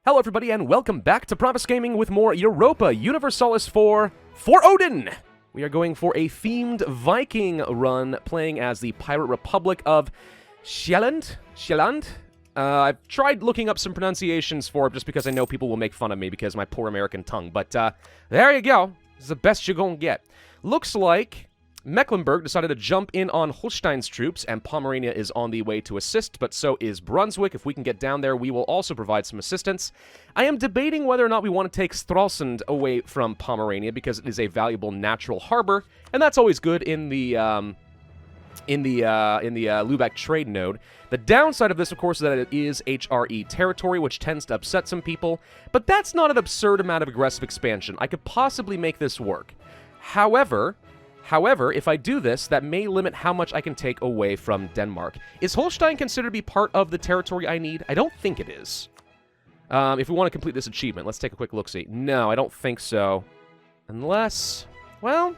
Hello everybody and welcome back to Pravus Gaming with more Europa Universalis for Odin! We are going for a themed Viking run, playing as the Pirate Republic of Sjaelland? I've tried looking up some pronunciations for it just because I know people will make fun of me because of my poor American tongue, but there you go. This is the best you're gonna get. Looks like Mecklenburg decided to jump in on Holstein's troops, and Pomerania is on the way to assist, but so is Brunswick. If we can get down there, we will also provide some assistance. I am debating whether or not we want to take Sjaelland away from Pomerania, because it is a valuable natural harbor, and that's always good in the Lubeck trade node. The downside of this, of course, is that it is HRE territory, which tends to upset some people, but that's not an absurd amount of aggressive expansion. I could possibly make this work. However, if I do this, that may limit how much I can take away from Denmark. Is Holstein considered to be part of the territory I need? I don't think it is. If we want to complete this achievement, let's take a quick look-see. No, I don't think so. Unless, well,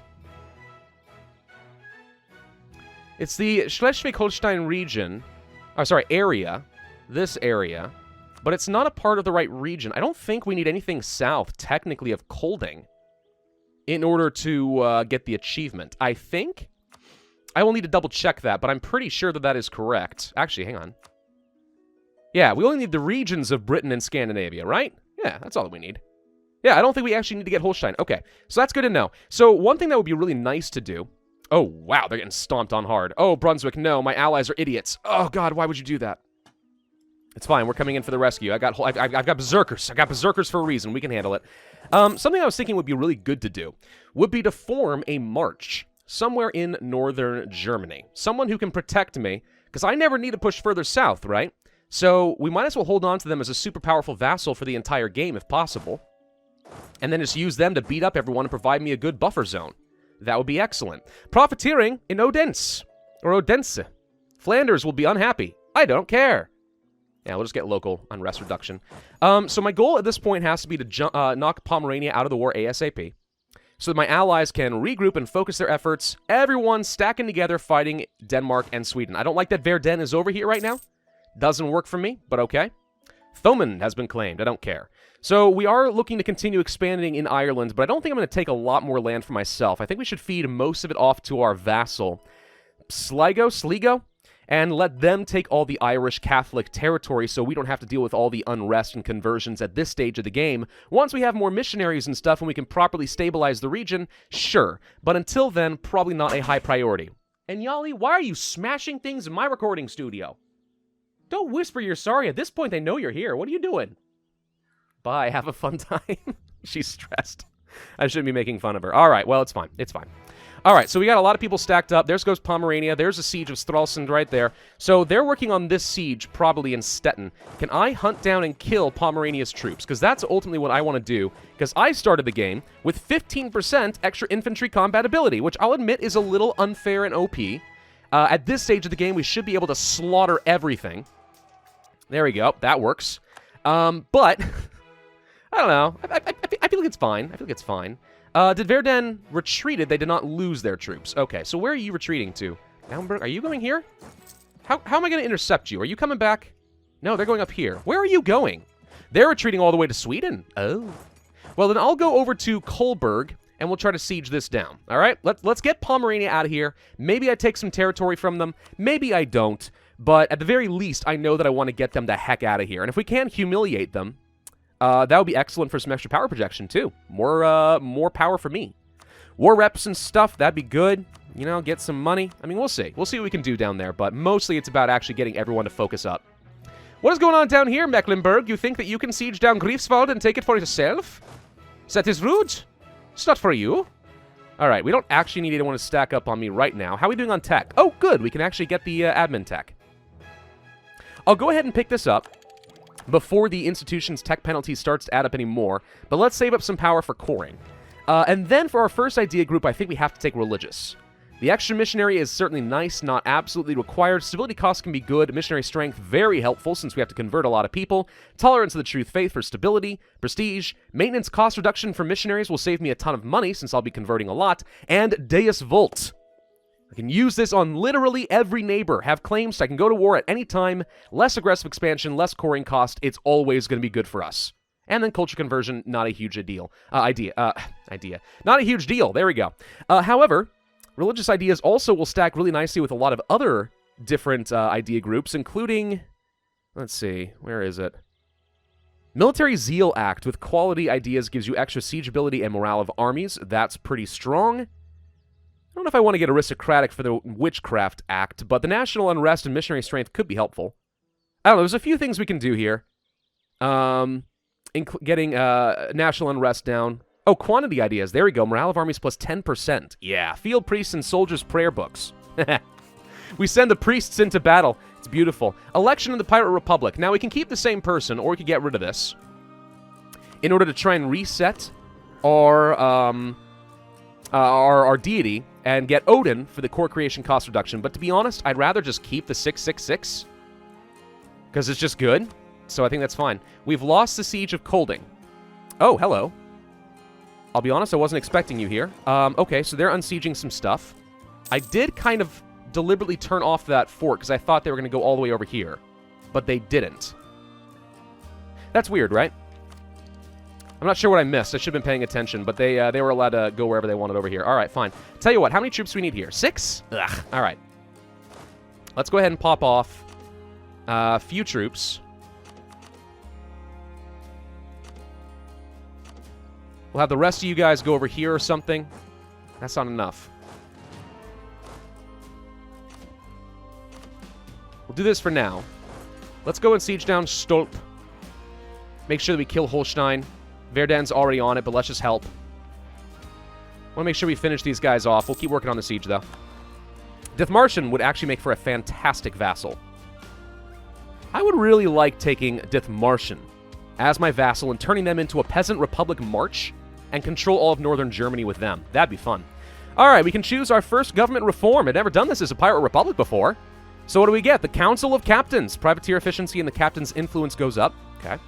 it's the Schleswig-Holstein region, area, this area, but it's not a part of the right region. I don't think we need anything south, technically, of Kolding in order to get the achievement. I think I will need to double check that, but I'm pretty sure that that is correct. Actually, hang on. Yeah, we only need the regions of Britain and Scandinavia, right? Yeah, that's all that we need. Yeah, I don't think we actually need to get Holstein. Okay, so that's good to know. So one thing that would be really nice to do... Oh, wow, they're getting stomped on hard. Oh, Brunswick, no, my allies are idiots. Oh, God, why would you do that? It's fine, we're coming in for the rescue. I've got berserkers. I've got berserkers for a reason. We can handle it. Something I was thinking would be really good to do would be to form a march somewhere in northern Germany. Someone who can protect me, because I never need to push further south, right? So we might as well hold on to them as a super powerful vassal for the entire game, if possible. And then just use them to beat up everyone and provide me a good buffer zone. That would be excellent. Profiteering in Odense, or Odense. Flanders will be unhappy. I don't care. Yeah, we'll just get local unrest reduction. So my goal at this point has to be to knock Pomerania out of the war ASAP, so that my allies can regroup and focus their efforts, everyone stacking together fighting Denmark and Sweden. I don't like that Verden is over here right now. Doesn't work for me, but okay. Thomond has been claimed. I don't care. So we are looking to continue expanding in Ireland, but I don't think I'm going to take a lot more land for myself. I think we should feed most of it off to our vassal, Sligo? And let them take all the Irish Catholic territory so we don't have to deal with all the unrest and conversions at this stage of the game. Once we have more missionaries and stuff and we can properly stabilize the region, sure. But until then, probably not a high priority. And Yali, why are you smashing things in my recording studio? Don't whisper you're sorry. At this point, they know you're here. What are you doing? Bye. Have a fun time. She's stressed. I shouldn't be making fun of her. All right. Well, it's fine. It's fine. All right, so we got a lot of people stacked up. There goes Pomerania. There's a siege of Sjaelland right there. So they're working on this siege probably in Stettin. Can I hunt down and kill Pomerania's troops? Because that's ultimately what I want to do. Because I started the game with 15% extra infantry combat ability, which I'll admit is a little unfair and OP. At this stage of the game, we should be able to slaughter everything. There we go. That works. But, I don't know. I feel like it's fine. I feel like it's fine. Did Verden retreated? They did not lose their troops. Okay, so where are you retreating to? Naumburg, are you going here? How am I going to intercept you? Are you coming back? No, they're going up here. Where are you going? They're retreating all the way to Sweden. Oh. Well, then I'll go over to Kolberg, and we'll try to siege this down. All right? Let's get Pomerania out of here. Maybe I take some territory from them. Maybe I don't. But at the very least, I know that I want to get them the heck out of here. And if we can humiliate them, that would be excellent for some extra power projection, too. More power for me. War reps and stuff, that'd be good. You know, get some money. I mean, we'll see. We'll see what we can do down there, but mostly it's about actually getting everyone to focus up. What is going on down here, Mecklenburg? You think that you can siege down Greifswald and take it for yourself? That is rude. It's not for you. All right, we don't actually need anyone to stack up on me right now. How are we doing on tech? Oh, good. We can actually get the admin tech. I'll go ahead and pick this up before the institution's tech penalty starts to add up anymore, but let's save up some power for coring. And then for our first idea group, I think we have to take religious. The extra missionary is certainly nice, not absolutely required. Stability costs can be good. Missionary strength, very helpful since we have to convert a lot of people. Tolerance of the truth faith for stability. Prestige. Maintenance cost reduction for missionaries will save me a ton of money since I'll be converting a lot. And Deus Vult. I can use this on literally every neighbor. Have claims, I can go to war at any time. Less aggressive expansion, less coring cost. It's always going to be good for us. And then culture conversion, not a huge deal. Idea. Not a huge deal. There we go. However, religious ideas also will stack really nicely with a lot of other different idea groups, including, let's see, where is it? Military Zeal Act with quality ideas gives you extra siege ability and morale of armies. That's pretty strong. I don't know if I want to get aristocratic for the Witchcraft Act, but the national unrest and missionary strength could be helpful. I don't know, there's a few things we can do here. Getting national unrest down. Oh, quantity ideas. There we go. Morale of armies plus 10%. Yeah, field priests and soldiers' prayer books. We send the priests into battle. It's beautiful. Election of the Pirate Republic. Now, we can keep the same person, or we could get rid of this in order to try and reset our deity and get Odin for the core creation cost reduction. But to be honest, I'd rather just keep the 666 because it's just good. So I think that's fine. We've lost the Siege of Colding. Oh, hello. I'll be honest, I wasn't expecting you here. Okay, so they're unsieging some stuff. I did kind of deliberately turn off that fort because I thought they were going to go all the way over here. But they didn't. That's weird, right? I'm not sure what I missed. I should have been paying attention, but they were allowed to go wherever they wanted over here. All right, fine. Tell you what, how many troops do we need here? 6? Ugh. All right. Let's go ahead and pop off a few troops. We'll have the rest of you guys go over here or something. That's not enough. We'll do this for now. Let's go and siege down Stolp. Make sure that we kill Holstein. Verden's already on it, but let's just help. Want to make sure we finish these guys off. We'll keep working on the siege, though. Dithmarschen would actually make for a fantastic vassal. I would really like taking Dithmarschen as my vassal and turning them into a peasant republic march and control all of northern Germany with them. That'd be fun. All right, we can choose our first government reform. I've never done this as a pirate republic before. So what do we get? The Council of Captains. Privateer efficiency and the captain's influence goes up. Okay.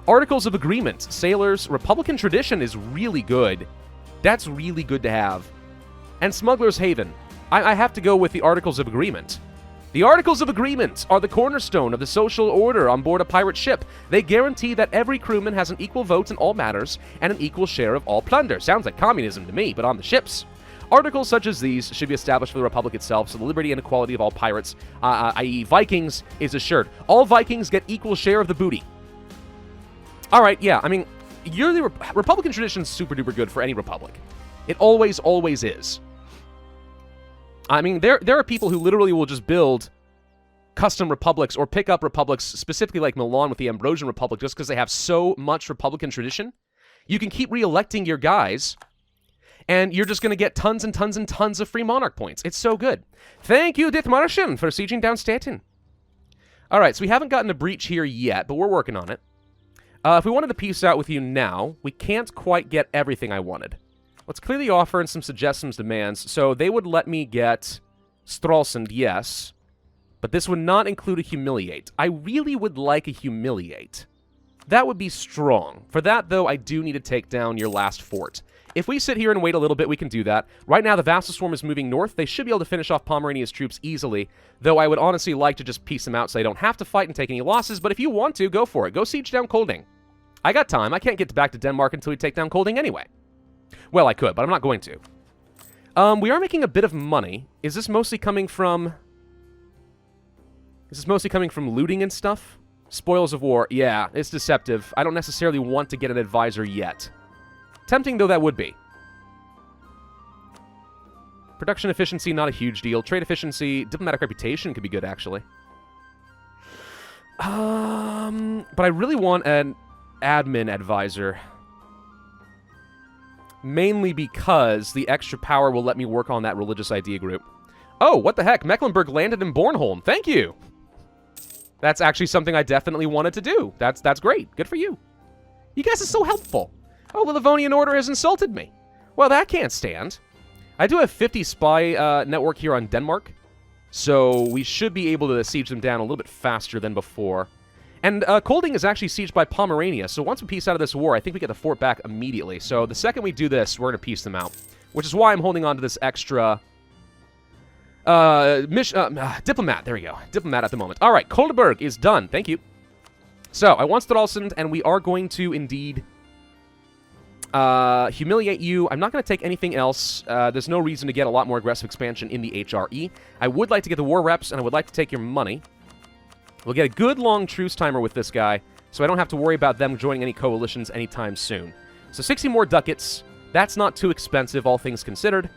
Articles of Agreement. Sailors. Republican tradition is really good. That's really good to have. And Smuggler's Haven. I have to go with the Articles of Agreement. The Articles of Agreement are the cornerstone of the social order on board a pirate ship. They guarantee that every crewman has an equal vote in all matters and an equal share of all plunder. Sounds like communism to me, but on the ships. Articles such as these should be established for the Republic itself, so the liberty and equality of all pirates, i.e. Vikings, is assured. All Vikings get equal share of the booty. All right, yeah, I mean, yearly Republican tradition is super duper good for any republic. It always, always is. I mean, there are people who literally will just build custom republics or pick up republics, specifically like Milan with the Ambrosian Republic, just because they have so much Republican tradition. You can keep re-electing your guys, and you're just going to get tons and tons and tons of free monarch points. It's so good. Thank you, Dithmarschen, for sieging down Stettin. All right, so we haven't gotten a breach here yet, but we're working on it. If we wanted to peace out with you now, we can't quite get everything I wanted. Let's clear the offer and some suggestions, demands. So they would let me get Stralsund, yes. But this would not include a humiliate. I really would like a humiliate. That would be strong. For that, though, I do need to take down your last fort. If we sit here and wait a little bit, we can do that. Right now, the Vassal Swarm is moving north. They should be able to finish off Pomerania's troops easily, though I would honestly like to just piece them out so they don't have to fight and take any losses, but if you want to, go for it. Go siege down Kolding. I got time. I can't get back to Denmark until we take down Kolding anyway. Well, I could, but I'm not going to. We are making a bit of money. Is this mostly coming from... looting and stuff? Spoils of war. Yeah, it's deceptive. I don't necessarily want to get an advisor yet. Tempting though that would be. Production efficiency, not a huge deal. Trade efficiency, diplomatic reputation could be good, actually. But I really want an admin advisor. Mainly because the extra power will let me work on that religious idea group. Oh, what the heck? Mecklenburg landed in Bornholm. Thank you! That's actually something I definitely wanted to do. That's great. Good for you. You guys are so helpful. Oh, the Livonian Order has insulted me. Well, that can't stand. I do have 50 spy network here on Denmark, so we should be able to siege them down a little bit faster than before. And Kolding is actually sieged by Pomerania, so once we peace out of this war, I think we get the fort back immediately. So the second we do this, we're going to peace them out, which is why I'm holding on to this extra Diplomat. There we go. Diplomat at the moment. All right, Koldeberg is done. Thank you. So, I want Stadalsund, and we are going to indeed humiliate you. I'm not going to take anything else. There's no reason to get a lot more aggressive expansion in the HRE. I would like to get the war reps, and I would like to take your money. We'll get a good long truce timer with this guy, so I don't have to worry about them joining any coalitions anytime soon. So 60 more ducats. That's not too expensive, all things considered.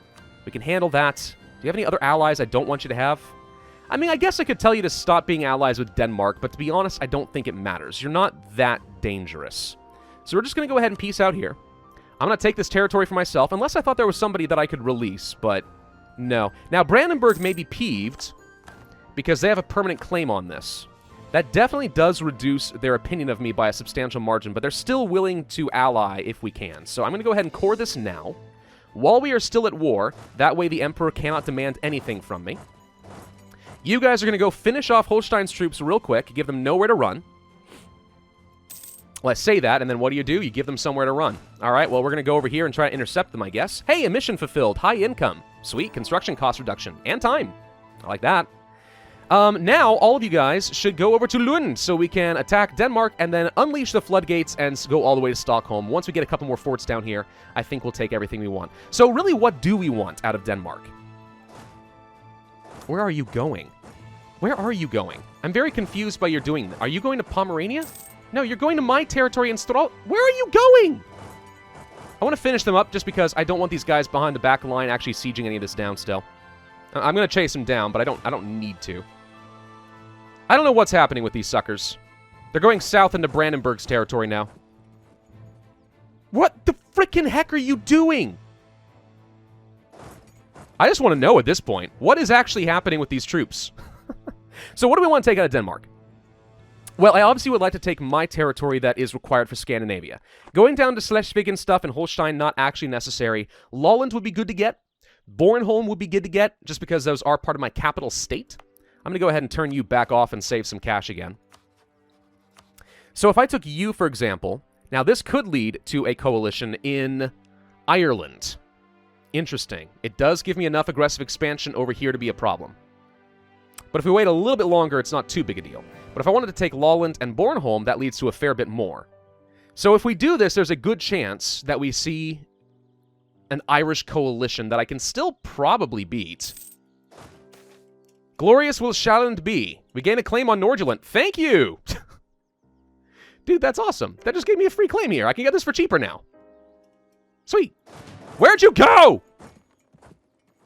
We can handle that. Do you have any other allies I don't want you to have? I mean, I guess I could tell you to stop being allies with Denmark, but to be honest, I don't think it matters. You're not that dangerous. So we're just going to go ahead and peace out here. I'm going to take this territory for myself, unless I thought there was somebody that I could release, but no. Now, Brandenburg may be peeved because they have a permanent claim on this. That definitely does reduce their opinion of me by a substantial margin, but they're still willing to ally if we can. So I'm going to go ahead and core this now. While we are still at war, that way the Emperor cannot demand anything from me. You guys are going to go finish off Holstein's troops real quick, give them nowhere to run. Well, I say that, and then what do? You give them somewhere to run. All right, well, we're going to go over here and try to intercept them, I guess. Hey, a mission fulfilled. High income. Sweet. Construction cost reduction. And time. I like that. Now, all of you guys should go over to Lund so we can attack Denmark and then unleash the floodgates and go all the way to Stockholm. Once we get a couple more forts down here, I think we'll take everything we want. So really, what do we want out of Denmark? Where are you going? Where are you going? I'm very confused by your doing that. Are you going to Pomerania? No, you're going to my territory in Stroll. Where are you going? I want to finish them up just because I don't want these guys behind the back line actually sieging any of this down still. I'm going to chase them down, but I don't need to. I don't know what's happening with these suckers. They're going south into Brandenburg's territory now. What the frickin' heck are you doing? I just want to know at this point, what is actually happening with these troops? So what do we want to take out of Denmark? Well, I obviously would like to take my territory that is required for Scandinavia. Going down to Schleswig and stuff and Holstein, not actually necessary. Lolland would be good to get. Bornholm would be good to get, just because those are part of my capital state. I'm going to go ahead and turn you back off and save some cash again. So if I took you, for example, now this could lead to a coalition in Ireland. Interesting. It does give me enough aggressive expansion over here to be a problem. But if we wait a little bit longer, it's not too big a deal. But if I wanted to take Lolland and Bornholm, that leads to a fair bit more. So if we do this, there's a good chance that we see an Irish coalition that I can still probably beat. Glorious will Sjaelland be. We gain a claim on Norgeland. Thank you! Dude, that's awesome. That just gave me a free claim here. I can get this for cheaper now. Sweet. Where'd you go?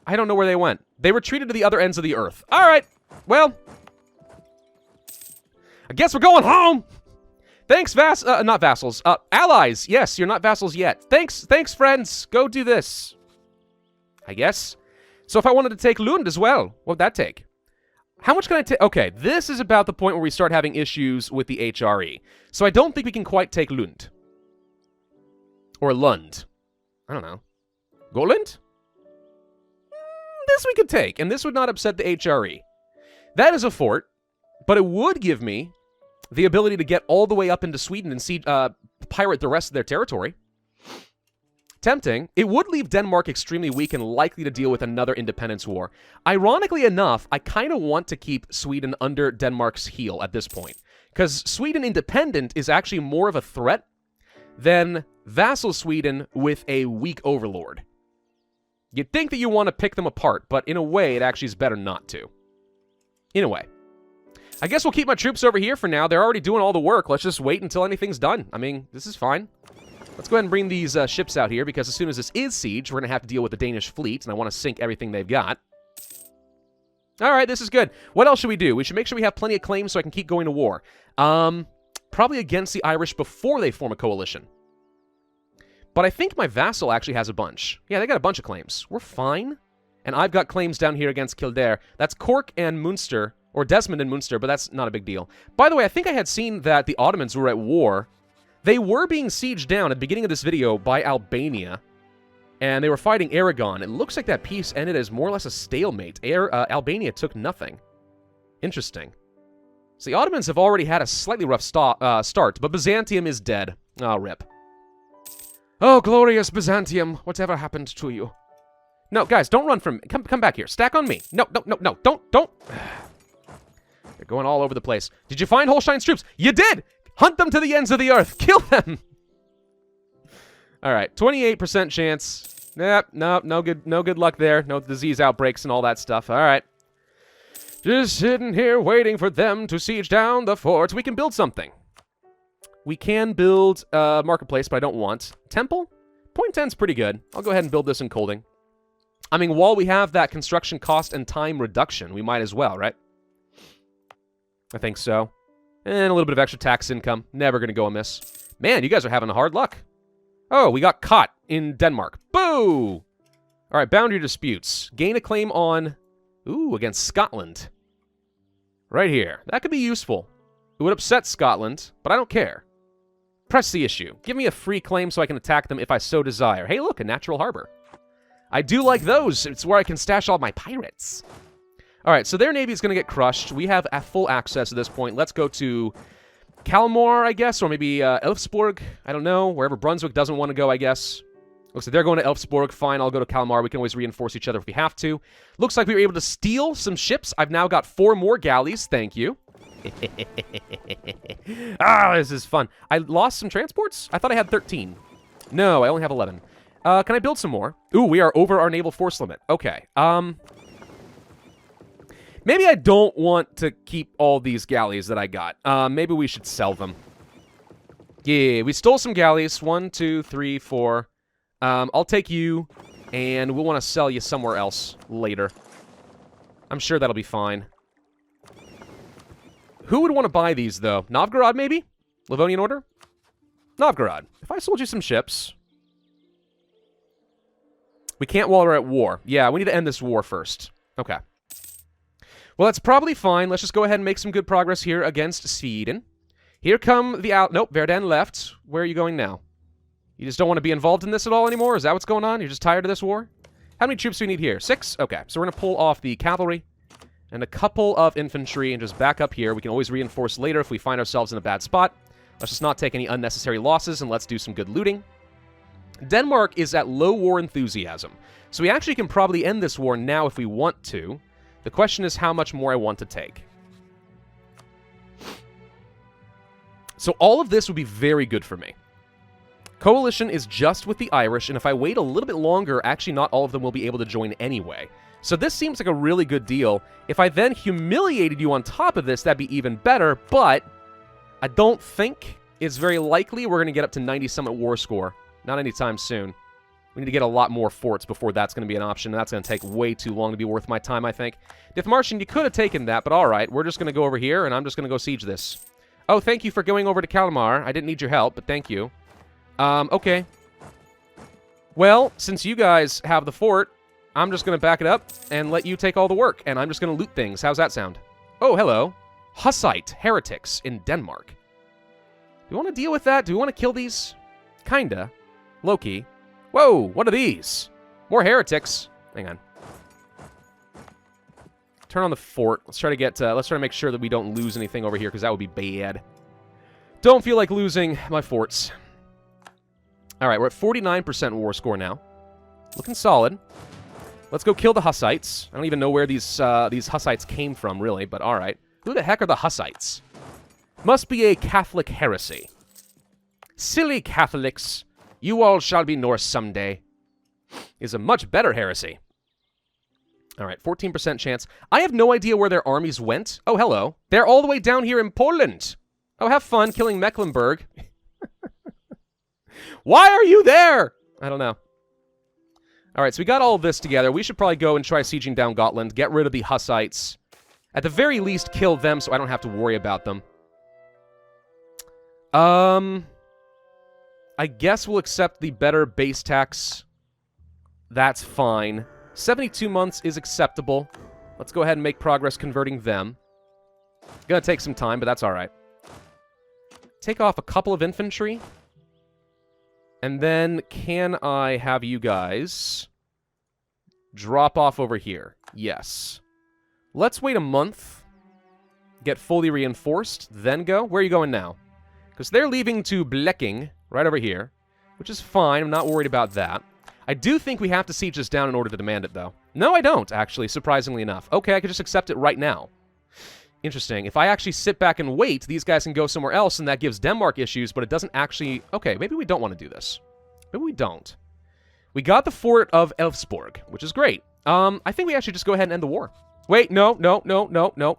I don't know where they went. They retreated to the other ends of the earth. All right. Well, I guess we're going home. Thanks, not vassals. Allies. Yes, you're not vassals yet. Thanks, friends. Go do this. I guess. So if I wanted to take Lund as well, what would that take? How much can I take? Okay, this is about the point where we start having issues with the HRE. So I don't think we can quite take Lund. Or Lund. I don't know. Goland? This we could take, and this would not upset the HRE. That is a fort, but it would give me the ability to get all the way up into Sweden and pirate the rest of their territory. Tempting. It would leave Denmark extremely weak and likely to deal with another independence war. Ironically enough, I kind of want to keep Sweden under Denmark's heel at this point, because Sweden independent is actually more of a threat than vassal Sweden with a weak overlord. You'd think that you want to pick them apart, but in a way, it actually is better not to. In a way. I guess we'll keep my troops over here for now. They're already doing all the work. Let's just wait until anything's done. I mean, this is fine. Let's go ahead and bring these ships out here, because as soon as this is siege, we're going to have to deal with the Danish fleet, and I want to sink everything they've got. All right, this is good. What else should we do? We should make sure we have plenty of claims so I can keep going to war. Probably against the Irish before they form a coalition. But I think my vassal actually has a bunch. Yeah, they got a bunch of claims. We're fine. And I've got claims down here against Kildare. That's Cork and Munster, or Desmond and Munster, but that's not a big deal. By the way, I think I had seen that the Ottomans were at war. They were being sieged down at the beginning of this video by Albania, and they were fighting Aragon. It looks like that peace ended as more or less a stalemate. Albania took nothing. Interesting. So the Ottomans have already had a slightly rough start, but Byzantium is dead. Oh, rip. Oh, glorious Byzantium, whatever happened to you? No, guys, don't run from me. Come back here. Stack on me. No, no, no, no. Don't. They're going all over the place. Did you find Holstein's troops? You did! Hunt them to the ends of the earth. Kill them. All right, 28% chance. Yep, no good luck there. No disease outbreaks and all that stuff. All right. Just sitting here waiting for them to siege down the forts. We can build something. We can build a marketplace, but I don't want. Temple? Point 10's pretty good. I'll go ahead and build this in Colding. I mean, while we have that construction cost and time reduction, we might as well, right? I think so. And a little bit of extra tax income. Never going to go amiss. Man, you guys are having a hard luck. Oh, we got caught in Denmark. Boo! All right, boundary disputes. Gain a claim on... Ooh, against Scotland. Right here. That could be useful. It would upset Scotland, but I don't care. Press the issue. Give me a free claim so I can attack them if I so desire. Hey, look, a natural harbor. I do like those. It's where I can stash all my pirates. All right, so their navy is going to get crushed. We have full access at this point. Let's go to Kalmar, I guess, or maybe Elfsborg. I don't know. Wherever Brunswick doesn't want to go, I guess. Looks like they're going to Elfsborg. Fine, I'll go to Kalmar. We can always reinforce each other if we have to. Looks like we were able to steal some ships. I've now got 4 more galleys. Thank you. Ah, this is fun. I lost some transports? I thought I had 13. No, I only have 11. Can I build some more? Ooh, we are over our naval force limit. Okay. Maybe I don't want to keep all these galleys that I got. Maybe we should sell them. Yeah, we stole some galleys. 1, 2, 3, 4. I'll take you, and we'll want to sell you somewhere else later. I'm sure that'll be fine. Who would want to buy these, though? Novgorod, maybe? Livonian Order? Novgorod. If I sold you some ships... We can't while we're at war. Yeah, we need to end this war first. Okay. Well, that's probably fine. Let's just go ahead and make some good progress here against Sweden. Here come the out... Nope, Verden left. Where are you going now? You just don't want to be involved in this at all anymore? Is that what's going on? You're just tired of this war? How many troops do we need here? 6? Okay, so we're going to pull off the cavalry and a couple of infantry and just back up here. We can always reinforce later if we find ourselves in a bad spot. Let's just not take any unnecessary losses, and let's do some good looting. Denmark is at low war enthusiasm, so we actually can probably end this war now if we want to. The question is how much more I want to take. So all of this would be very good for me. Coalition is just with the Irish, and if I wait a little bit longer, actually not all of them will be able to join anyway. So this seems like a really good deal. If I then humiliated you on top of this, that'd be even better, but I don't think it's very likely we're going to get up to 90 summit war score. Not anytime soon. We need to get a lot more forts before that's going to be an option, and that's going to take way too long to be worth my time, I think. Dithmarschen, you could have taken that, but all right. We're just going to go over here, and I'm just going to go siege this. Oh, thank you for going over to Kalmar. I didn't need your help, but thank you. Okay. Well, since you guys have the fort, I'm just going to back it up and let you take all the work, and I'm just going to loot things. How's that sound? Oh, hello. Hussite heretics in Denmark. Do we want to deal with that? Do we want to kill these? Kinda. Loki. Whoa, what are these? More heretics. Hang on. Turn on the fort. Let's try to make sure that we don't lose anything over here, because that would be bad. Don't feel like losing my forts. All right, we're at 49% war score now. Looking solid. Let's go kill the Hussites. I don't even know where these Hussites came from, really, but all right. Who the heck are the Hussites? Must be a Catholic heresy. Silly Catholics. You all shall be Norse someday. Is a much better heresy. All right, 14% chance. I have no idea where their armies went. Oh, hello. They're all the way down here in Poland. Oh, have fun killing Mecklenburg. Why are you there? I don't know. All right, so we got all of this together. We should probably go and try sieging down Gotland, get rid of the Hussites. At the very least, kill them so I don't have to worry about them. I guess we'll accept the better base tax. That's fine. 72 months is acceptable. Let's go ahead and make progress converting them. Gonna take some time, but that's all right. Take off a couple of infantry. And then, can I have you guys drop off over here? Yes. Let's wait a month. Get fully reinforced, then go. Where are you going now? Because they're leaving to Bleking, right over here. Which is fine, I'm not worried about that. I do think we have to siege this down in order to demand it, though. No, I don't, actually, surprisingly enough. Okay, I could just accept it right now. Interesting. If I actually sit back and wait, these guys can go somewhere else, and that gives Denmark issues, but it doesn't actually... Okay, maybe we don't want to do this. Maybe we don't. We got the fort of Elfsborg, which is great. I think we actually just go ahead and end the war. Wait, no.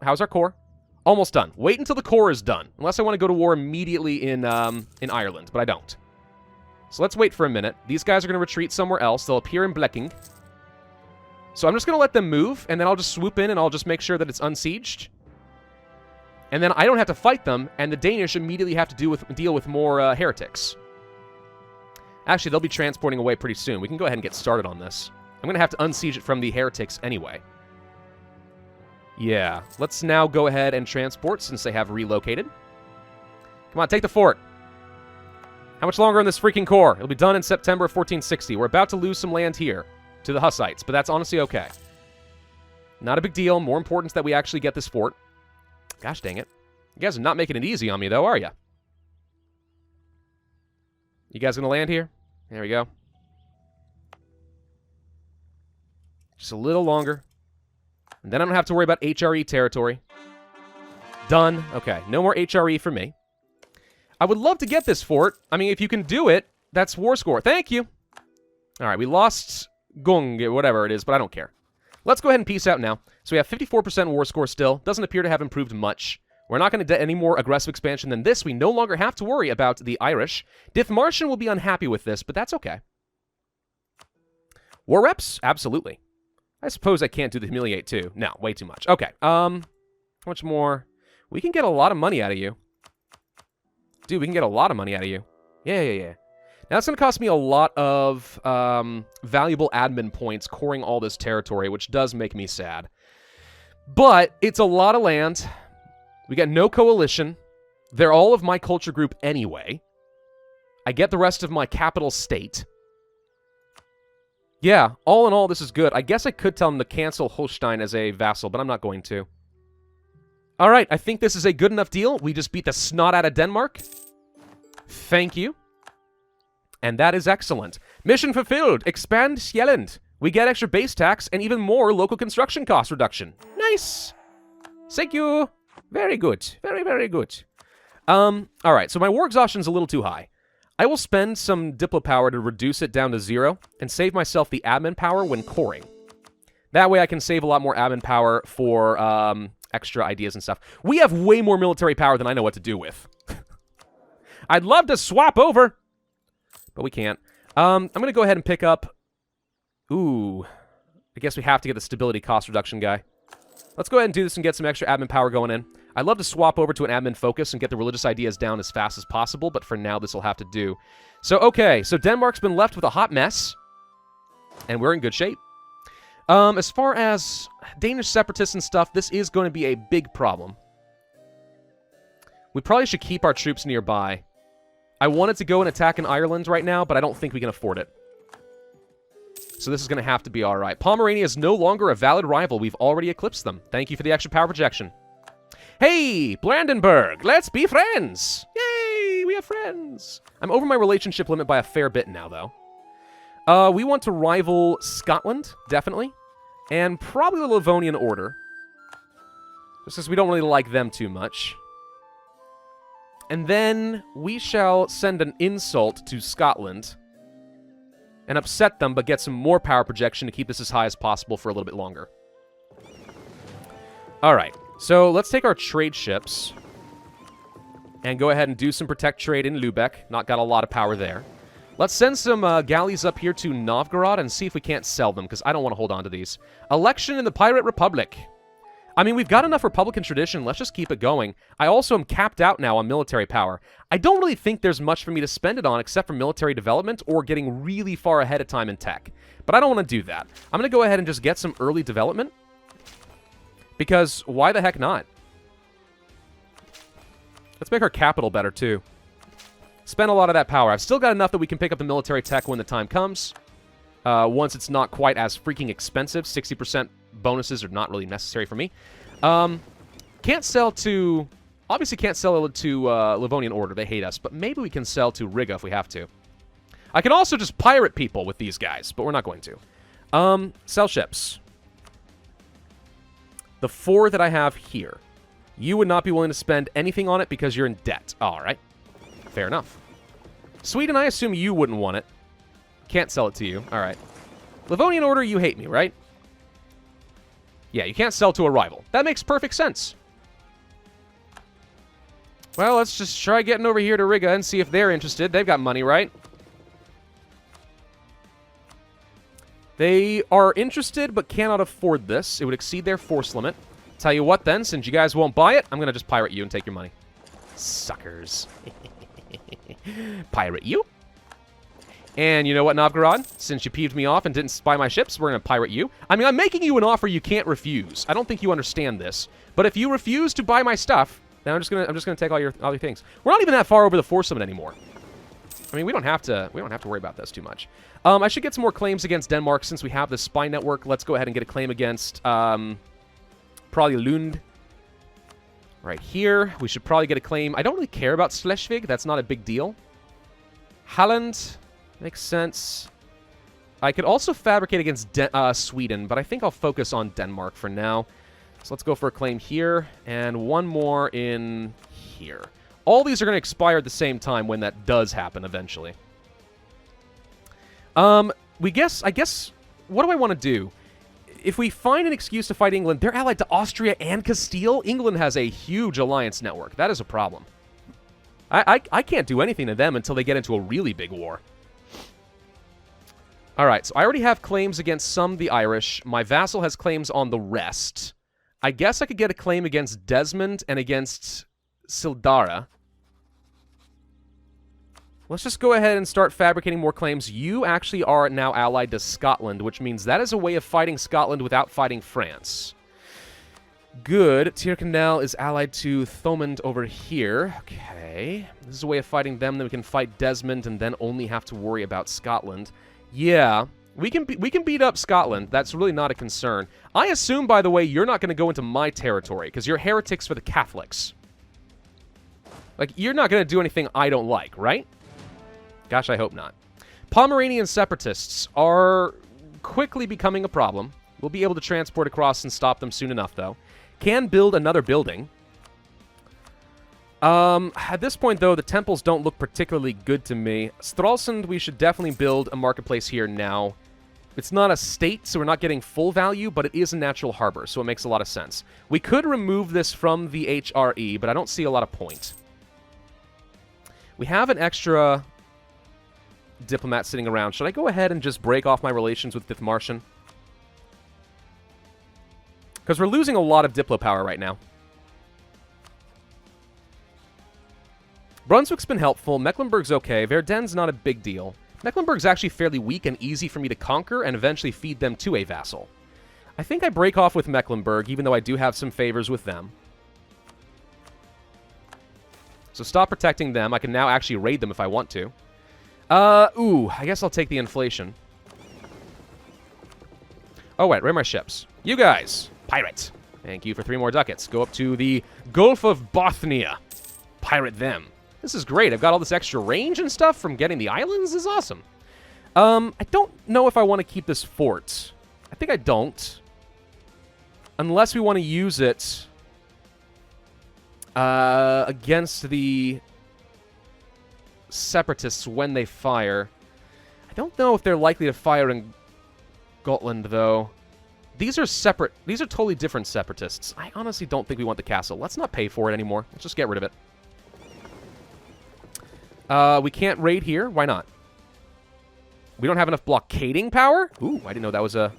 How's our core? Almost done. Wait until the core is done. Unless I want to go to war immediately in Ireland, but I don't. So let's wait for a minute. These guys are going to retreat somewhere else. They'll appear in Bleking. So I'm just going to let them move, and then I'll just swoop in, and I'll just make sure that it's unsieged. And then I don't have to fight them, and the Danish immediately have to deal with more heretics. Actually, they'll be transporting away pretty soon. We can go ahead and get started on this. I'm going to have to unsiege it from the heretics anyway. Yeah, let's now go ahead and transport since they have relocated. Come on, take the fort. How much longer on this freaking core? It'll be done in September of 1460. We're about to lose some land here to the Hussites, but that's honestly okay. Not a big deal. More important is that we actually get this fort. Gosh dang it. You guys are not making it easy on me, though, are you? You guys gonna land here? There we go. Just a little longer. And then I don't have to worry about HRE territory. Done. Okay, no more HRE for me. I would love to get this fort. I mean, if you can do it, that's war score. Thank you. All right, we lost Gung, whatever it is, but I don't care. Let's go ahead and peace out now. So we have 54% war score still. Doesn't appear to have improved much. We're not going to get any more aggressive expansion than this. We no longer have to worry about the Irish. Dithmarschen will be unhappy with this, but that's okay. War reps? Absolutely. I suppose I can't do the humiliate too. No, way too much. Okay, how much more? We can get a lot of money out of you. Dude, we can get a lot of money out of you. Yeah. Now, it's going to cost me a lot of valuable admin points coring all this territory, which does make me sad. But it's a lot of land. We got no coalition. They're all of my culture group anyway. I get the rest of my capital state. Yeah, all in all, this is good. I guess I could tell them to cancel Holstein as a vassal, but I'm not going to. All right, I think this is a good enough deal. We just beat the snot out of Denmark. Thank you. And that is excellent. Mission fulfilled. Expand Sjaelland. We get extra base tax and even more local construction cost reduction. Nice. Thank you. Very good. Very, very good. All right, so my war exhaustion's a little too high. I will spend some Diplo power to reduce it down to 0 and save myself the admin power when coring. That way I can save a lot more admin power for extra ideas and stuff. We have way more military power than I know what to do with. I'd love to swap over, but we can't. I'm going to go ahead and pick up... Ooh. I guess we have to get the stability cost reduction guy. Let's go ahead and do this and get some extra admin power going in. I'd love to swap over to an admin focus and get the religious ideas down as fast as possible, but for now, this will have to do. So, okay. So, Denmark's been left with a hot mess, and we're in good shape. As far as Danish separatists and stuff, this is going to be a big problem. We probably should keep our troops nearby. I wanted to go and attack in Ireland right now, but I don't think we can afford it. So this is going to have to be all right. Pomerania is no longer a valid rival. We've already eclipsed them. Thank you for the extra power projection. Hey, Brandenburg, let's be friends. Yay, we have friends. I'm over my relationship limit by a fair bit now, though. We want to rival Scotland, definitely. And probably the Livonian Order. Just because we don't really like them too much. And then we shall send an insult to Scotland and upset them, but get some more power projection to keep this as high as possible for a little bit longer. All right, so let's take our trade ships and go ahead and do some protect trade in Lübeck. Not got a lot of power there. Let's send some galleys up here to Novgorod and see if we can't sell them, because I don't want to hold on to these. Election in the Pirate Republic. I mean, we've got enough Republican tradition. Let's just keep it going. I also am capped out now on military power. I don't really think there's much for me to spend it on except for military development or getting really far ahead of time in tech. But I don't want to do that. I'm going to go ahead and just get some early development. Because why the heck not? Let's make our capital better, too. Spend a lot of that power. I've still got enough that we can pick up the military tech when the time comes. Once it's not quite as freaking expensive. 60% bonuses are not really necessary for me. Can't sell to... Obviously can't sell to Livonian Order. They hate us. But maybe we can sell to Riga if we have to. I can also just pirate people with these guys, but we're not going to. Sell ships. The 4 that I have here. You would not be willing to spend anything on it because you're in debt. All right. Fair enough. Sweden, I assume you wouldn't want it. Can't sell it to you. All right. Livonian Order, you hate me, right? Yeah, you can't sell to a rival. That makes perfect sense. Well, let's just try getting over here to Riga and see if they're interested. They've got money, right? They are interested but cannot afford this. It would exceed their force limit. Tell you what, then, since you guys won't buy it, I'm going to just pirate you and take your money. Suckers. Pirate you. And you know what, Novgorod? Since you peeved me off and didn't buy my ships, we're going to pirate you. I mean, I'm making you an offer you can't refuse. I don't think you understand this. But if you refuse to buy my stuff, then I'm just gonna take all your things. We're not even that far over the force limit anymore. I mean, we don't have to worry about this too much. I should get some more claims against Denmark since we have this spy network. Let's go ahead and get a claim against probably Lund. Right here. We should probably get a claim. I don't really care about Schleswig. That's not a big deal. Halland makes sense. I could also fabricate against Sweden, but I think I'll focus on Denmark for now. So let's go for a claim here, and one more in here. All these are going to expire at the same time when that does happen eventually. I guess, what do I want to do? If we find an excuse to fight England, they're allied to Austria and Castile. England has a huge alliance network. That is a problem. I can't do anything to them until they get into a really big war. All right, so I already have claims against some of the Irish. My vassal has claims on the rest. I guess I could get a claim against Desmond and against Sildara. Let's just go ahead and start fabricating more claims. You actually are now allied to Scotland, which means that is a way of fighting Scotland without fighting France. Good. Tyrconnell is allied to Thomond over here. Okay. This is a way of fighting them. Then we can fight Desmond and then only have to worry about Scotland. Yeah. We can beat up Scotland. That's really not a concern. I assume, by the way, you're not going to go into my territory because you're heretics for the Catholics. Like, you're not going to do anything I don't like, right? Gosh, I hope not. Pomeranian separatists are quickly becoming a problem. We'll be able to transport across and stop them soon enough, though. Can build another building. At this point, though, the temples don't look particularly good to me. Stralsund, we should definitely build a marketplace here now. It's not a state, so we're not getting full value, but it is a natural harbor, so it makes a lot of sense. We could remove this from the HRE, but I don't see a lot of point. We have an extra diplomat sitting around. Should I go ahead and just break off my relations with Dithmarschen? Because we're losing a lot of diplo power right now. Brunswick's been helpful. Mecklenburg's okay. Verden's not a big deal. Mecklenburg's actually fairly weak and easy for me to conquer and eventually feed them to a vassal. I think I break off with Mecklenburg, even though I do have some favors with them. So stop protecting them. I can now actually raid them if I want to. I guess I'll take the inflation. Oh, wait, where are my ships? You guys, pirate. Thank you for 3 more ducats. Go up to the Gulf of Bothnia. Pirate them. This is great. I've got all this extra range and stuff from getting the islands. This is awesome. I don't know if I want to keep this fort. I think I don't. Unless we want to use it against the separatists when they fire. I don't know if they're likely to fire in Gotland, though. These are separate. These are totally different separatists. I honestly don't think we want the castle. Let's not pay for it anymore. Let's just get rid of it. We can't raid here. Why not? We don't have enough blockading power? Ooh, I didn't know that was a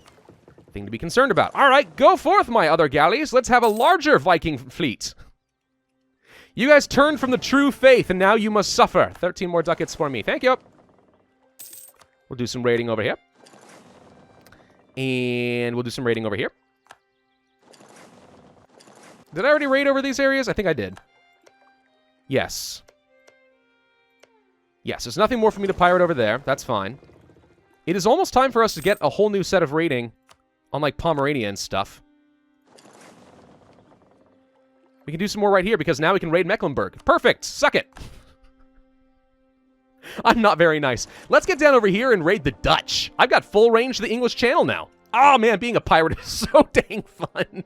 thing to be concerned about. All right, go forth, my other galleys. Let's have a larger Viking fleet. You guys turned from the true faith, and now you must suffer. 13 more ducats for me. Thank you. We'll do some raiding over here. And we'll do some raiding over here. Did I already raid over these areas? I think I did. Yes. Yes, there's nothing more for me to pirate over there. That's fine. It is almost time for us to get a whole new set of raiding on, like, Pomerania and stuff. We can do some more right here because now we can raid Mecklenburg. Perfect! Suck it! I'm not very nice. Let's get down over here and raid the Dutch. I've got full range to the English Channel now. Oh, man, being a pirate is so dang fun.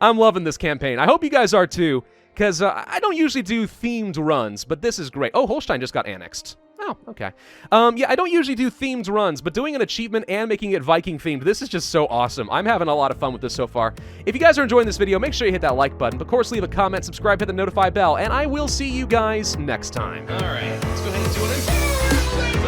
I'm loving this campaign. I hope you guys are too, because I don't usually do themed runs, but this is great. Oh, Holstein just got annexed. Oh, okay. Yeah, I don't usually do themed runs, but doing an achievement and making it Viking themed, this is just so awesome. I'm having a lot of fun with this so far. If you guys are enjoying this video, make sure you hit that like button. Of course, leave a comment, subscribe, hit the notify bell, and I will see you guys next time. All right, let's go ahead and do it.